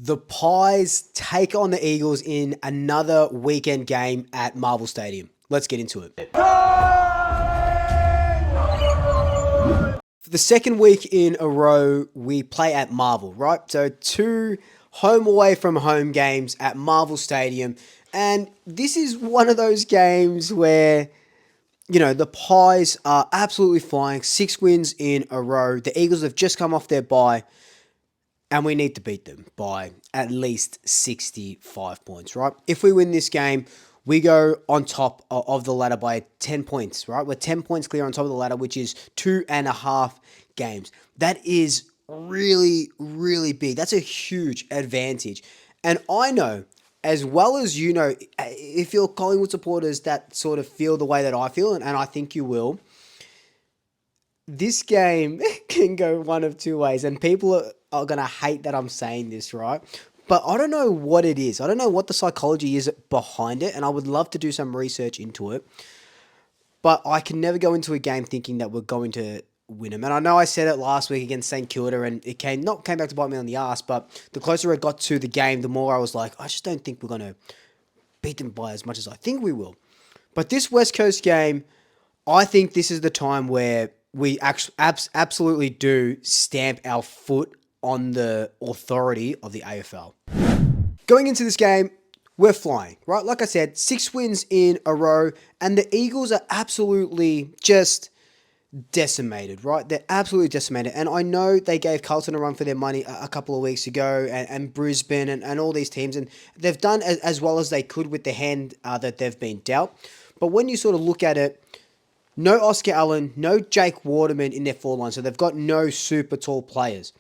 The Pies take on the Eagles in another weekend game at Marvel Stadium. Let's get into it. For the second week in a row, we play at Marvel, right? So 2 home away from home games at Marvel Stadium. And this is one of those games where, the Pies are absolutely flying. 6 wins in a row. The Eagles have just come off their bye. And we need to beat them by at least 65 points, right? If we win this game, we go on top of the ladder by 10 points, right? We're 10 points clear on top of the ladder, which is 2.5 games. That is really, really big. That's a huge advantage. And I know, as well as you know, if you're Collingwood supporters that sort of feel the way that I feel, and I think you will, this game can go one of two ways, and people are going to hate that I'm saying this, right? But I don't know what it is. I don't know what the psychology is behind it, and I would love to do some research into it. But I can never go into a game thinking that we're going to win them. And I know I said it last week against St Kilda, and it came back to bite me on the ass, but the closer I got to the game, the more I was like, I just don't think we're going to beat them by as much as I think we will. But this West Coast game, I think this is the time where we absolutely do stamp our foot on the authority of the AFL. Going into this game, we're flying, right? Like I said, 6 wins in a row, and the Eagles are absolutely just decimated, right? They're absolutely decimated. And I know they gave Carlton a run for their money a couple of weeks ago, and Brisbane and all these teams, and they've done as well as they could with the hand that they've been dealt. But when you sort of look at it, no Oscar Allen, no Jake Waterman in their forline, so they've got no super tall players.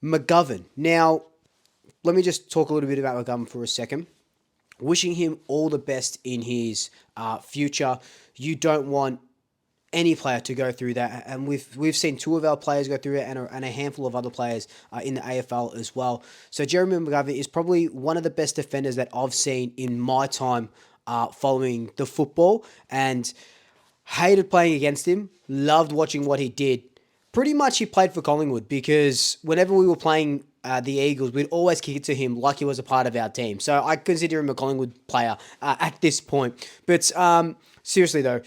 McGovern. Now, let me just talk a little bit about McGovern for a second. Wishing him all the best in his future. You don't want any player to go through that, and we've seen 2 of our players go through it, and a handful of other players in the AFL as well. So Jeremy McGovern is probably one of the best defenders that I've seen in my time following the football, and hated playing against him, loved watching what he did. Pretty much he played for Collingwood, because whenever we were playing the Eagles, we'd always kick it to him like he was a part of our team. So I consider him a Collingwood player at this point. But seriously though,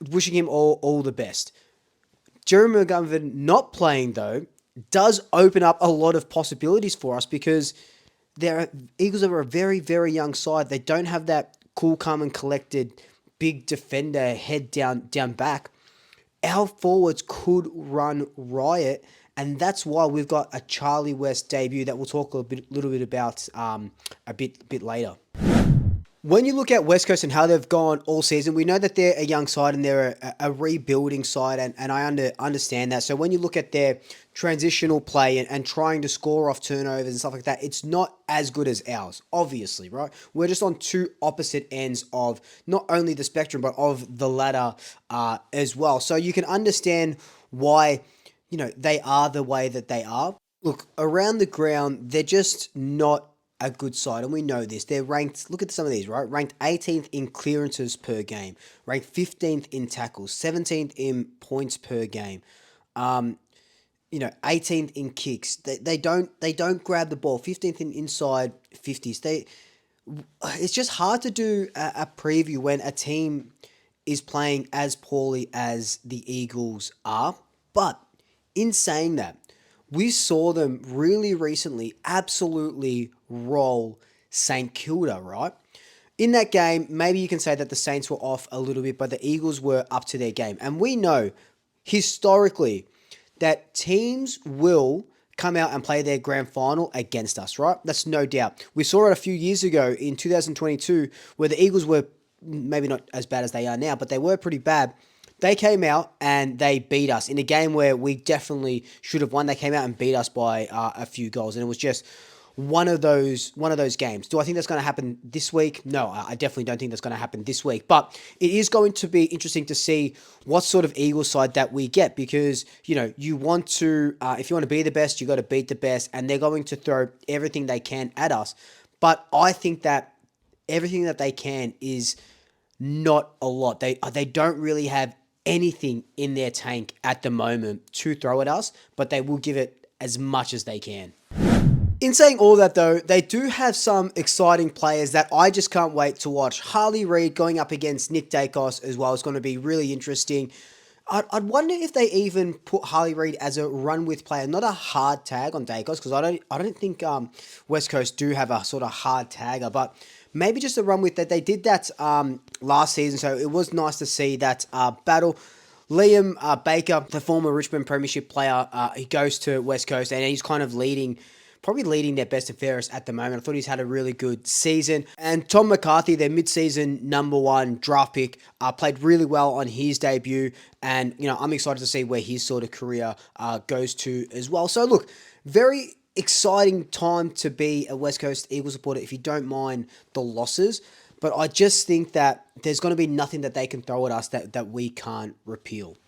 wishing him all the best. Jeremy McGovern not playing though does open up a lot of possibilities for us, because Eagles are a very, very young side. They don't have that cool, calm and collected big defender, head down back. Our forwards could run riot, and that's why we've got a Charlie West debut that we'll talk a little bit about a bit later. When you look at West Coast and how they've gone all season, we know that they're a young side and they're a rebuilding side, and I understand that. So when you look at their transitional play and trying to score off turnovers and stuff like that, it's not as good as ours, obviously, right? We're just on 2 opposite ends of not only the spectrum, but of the ladder as well. So you can understand why, they are the way that they are. Look, around the ground, they're just not a good side, and we know this. They're ranked, look at some of these, right? Ranked 18th in clearances per game, ranked 15th in tackles, 17th in points per game, 18th in kicks. They don't grab the ball, 15th in inside 50s. It's just hard to do a preview when a team is playing as poorly as the Eagles are. But in saying that, we saw them really recently absolutely roll St Kilda, right? In that game, maybe you can say that the Saints were off a little bit, but the Eagles were up to their game. And we know, historically, that teams will come out and play their grand final against us, right? That's no doubt. We saw it a few years ago in 2022, where the Eagles were maybe not as bad as they are now, but they were pretty bad. They came out and they beat us in a game where we definitely should have won. They came out and beat us by a few goals, and it was just one of those games. Do I think that's going to happen this week? No, I definitely don't think that's going to happen this week. But it is going to be interesting to see what sort of Eagles side that we get, because you want to, if you want to be the best, you got to beat the best, and they're going to throw everything they can at us. But I think that everything that they can is not a lot. They don't really have anything in their tank at the moment to throw at us, but they will give it as much as they can. In saying all that though, they do have some exciting players that I just can't wait to watch. Harley Reid going up against Nick Dacos as well is going to be really interesting. I'd wonder if they even put Harley Reid as a run with player, not a hard tag on Dacos, because I don't think West Coast do have a sort of hard tagger, but maybe just a run with that. They did that last season, so it was nice to see that battle. Liam Baker, the former Richmond Premiership player, he goes to West Coast and he's kind of probably leading their best and fairest at the moment. I thought he's had a really good season. And Tom McCarthy, their mid-season #1 draft pick, played really well on his debut. And, I'm excited to see where his sort of career goes to as well. So, look, very exciting time to be a West Coast Eagles supporter if you don't mind the losses. But I just think that there's going to be nothing that they can throw at us that we can't repeal.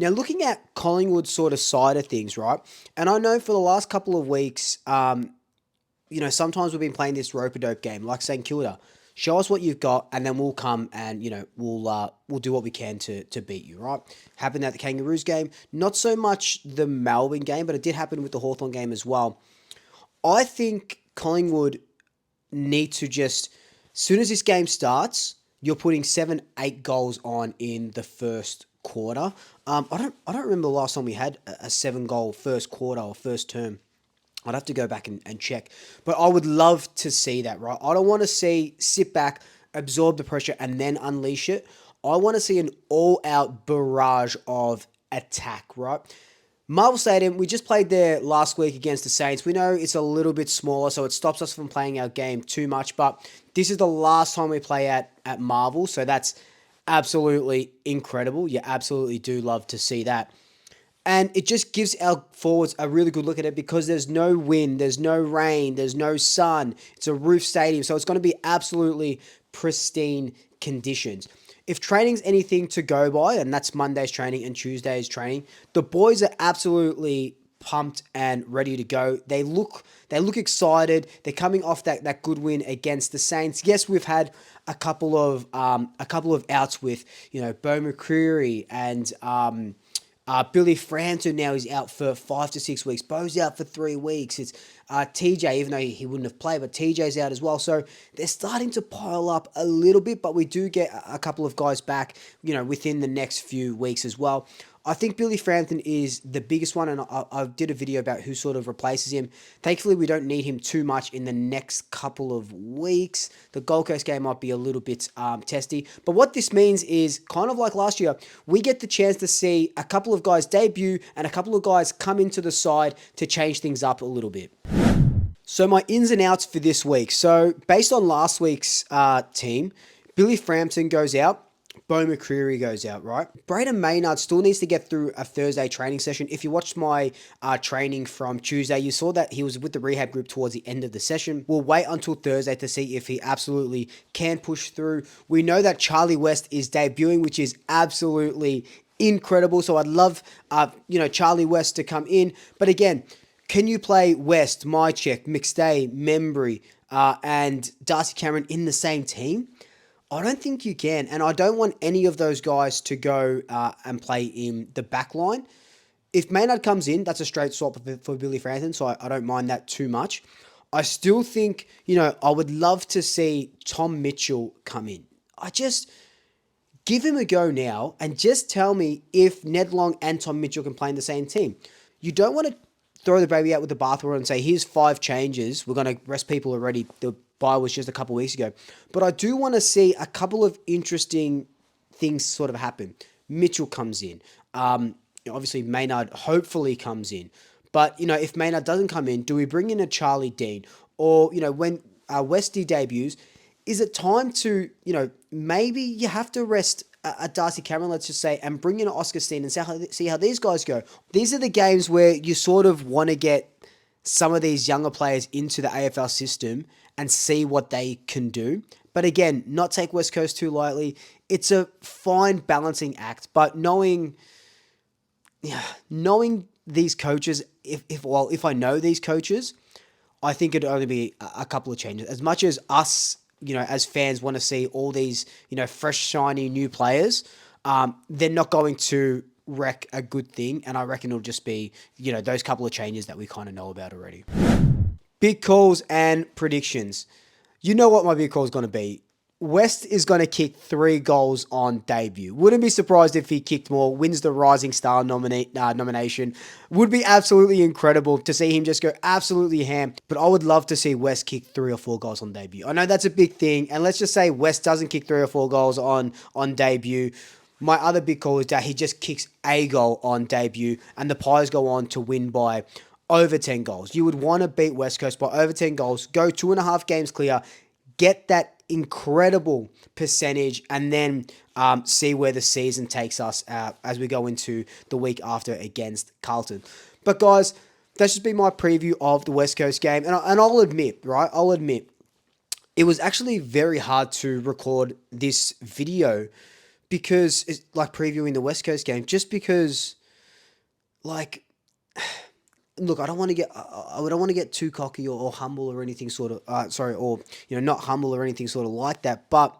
Now, looking at Collingwood's sort of side of things, right? And I know for the last couple of weeks, sometimes we've been playing this rope-a-dope game, like St Kilda. Show us what you've got, and then we'll come and, we'll do what we can to beat you, right? Happened at the Kangaroos game. Not so much the Melbourne game, but it did happen with the Hawthorn game as well. I think Collingwood need to just, as soon as this game starts, you're putting 7-8 goals on in the first quarter. I don't remember the last time we had a 7-goal first quarter or first term. I'd have to go back and check. But I would love to see that, right? I don't want to sit back, absorb the pressure, and then unleash it. I want to see an all-out barrage of attack, right? Marvel Stadium, we just played there last week against the Saints. We know it's a little bit smaller, so it stops us from playing our game too much. But this is the last time we play at Marvel, so that's absolutely incredible. You absolutely do love to see that. And it just gives our forwards a really good look at it because there's no wind, there's no rain, there's no sun. It's a roof stadium, so it's going to be absolutely pristine conditions. If training's anything to go by, and that's Monday's training and Tuesday's training, the boys are absolutely pumped and ready to go. They look excited. They're coming off that good win against the Saints. Yes, we've had a couple of outs with Bo McCreary and Billy Frampton. Now he's out for 5 to 6 weeks. Bo's out for 3 weeks. It's TJ, even though he wouldn't have played, but TJ's out as well. So they're starting to pile up a little bit, but we do get a couple of guys back, within the next few weeks as well. I think Billy Frampton is the biggest one, and I did a video about who sort of replaces him. Thankfully, we don't need him too much in the next couple of weeks. The Gold Coast game might be a little bit testy, but what this means is kind of like last year, we get the chance to see a couple of guys debut and a couple of guys come into the side to change things up a little bit. So my ins and outs for this week. So based on last week's team, Billy Frampton goes out. Bo McCreary goes out, right? Braden Maynard still needs to get through a Thursday training session. If you watched my training from Tuesday, you saw that he was with the rehab group towards the end of the session. We'll wait until Thursday to see if he absolutely can push through. We know that Charlie West is debuting, which is absolutely incredible. So I'd love, Charlie West to come in. But again, can you play West, Mycheck, McStay, Membry, and Darcy Cameron in the same team? I don't think you can, and I don't want any of those guys to go and play in the back line. If Maynard comes in, that's a straight swap for Billy Frampton, so I don't mind that too much. I still think, I would love to see Tom Mitchell come in. Give him a go now, and just tell me if Ned Long and Tom Mitchell can play in the same team. You don't want to throw the baby out with the bathwater and say, here's 5 changes. We're going to rest people already. The bye was just a couple weeks ago. But I do want to see a couple of interesting things sort of happen. Mitchell comes in. Obviously, Maynard hopefully comes in. But, if Maynard doesn't come in, do we bring in a Charlie Dean? Or, when Westy debuts, is it time to, maybe you have to rest a Darcy Cameron, let's just say, and bring in Oscar Steen and see how these guys go. These are the games where you sort of want to get some of these younger players into the AFL system and see what they can do. But again, not take West Coast too lightly. It's a fine balancing act, but knowing these coaches, if I know these coaches, I think it'd only be a couple of changes. As much as us, as fans want to see all these, fresh, shiny new players, they're not going to wreck a good thing. And I reckon it'll just be, those couple of changes that we kind of know about already. Big calls and predictions. You know what my big call is going to be. West is going to kick 3 goals on debut. Wouldn't be surprised if he kicked more, wins the Rising Star nomination. Would be absolutely incredible to see him just go absolutely ham. But I would love to see West kick 3 or 4 goals on debut. I know that's a big thing. And let's just say West doesn't kick 3 or 4 goals on debut. My other big call is that he just kicks a goal on debut and the Pies go on to win by over 10 goals. You would want to beat West Coast by over 10 goals, go 2.5 games clear, get that incredible percentage, and then see where the season takes us as we go into the week after against Carlton. But guys, that's just been my preview of the West Coast game. And I'll admit, right? I'll admit, it was actually very hard to record this video because it's like previewing the West Coast game, just because, like, look, I don't want to get too cocky or humble or anything sort of, or not humble or anything sort of like that. But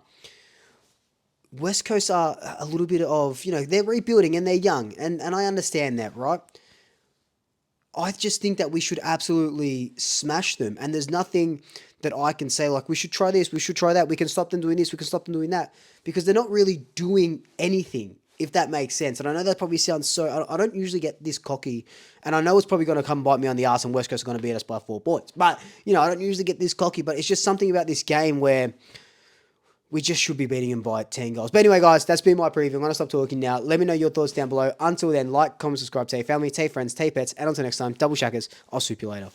West Coast are a little bit of, they're rebuilding and they're young, and I understand that, right? I just think that we should absolutely smash them, and there's nothing that I can say like we should try this, we should try that, we can stop them doing this, we can stop them doing that, because they're not really doing anything, if that makes sense. And I know that probably sounds so, I don't usually get this cocky, and I know it's probably going to come bite me on the ass and West Coast are going to beat us by 4 points. But, I don't usually get this cocky, but it's just something about this game where we just should be beating them by 10 goals. But anyway, guys, that's been my preview. I'm going to stop talking now. Let me know your thoughts down below. Until then, like, comment, subscribe, tell your family, tell your friends, tell your pets, and until next time, double shackers. I'll swoop you later.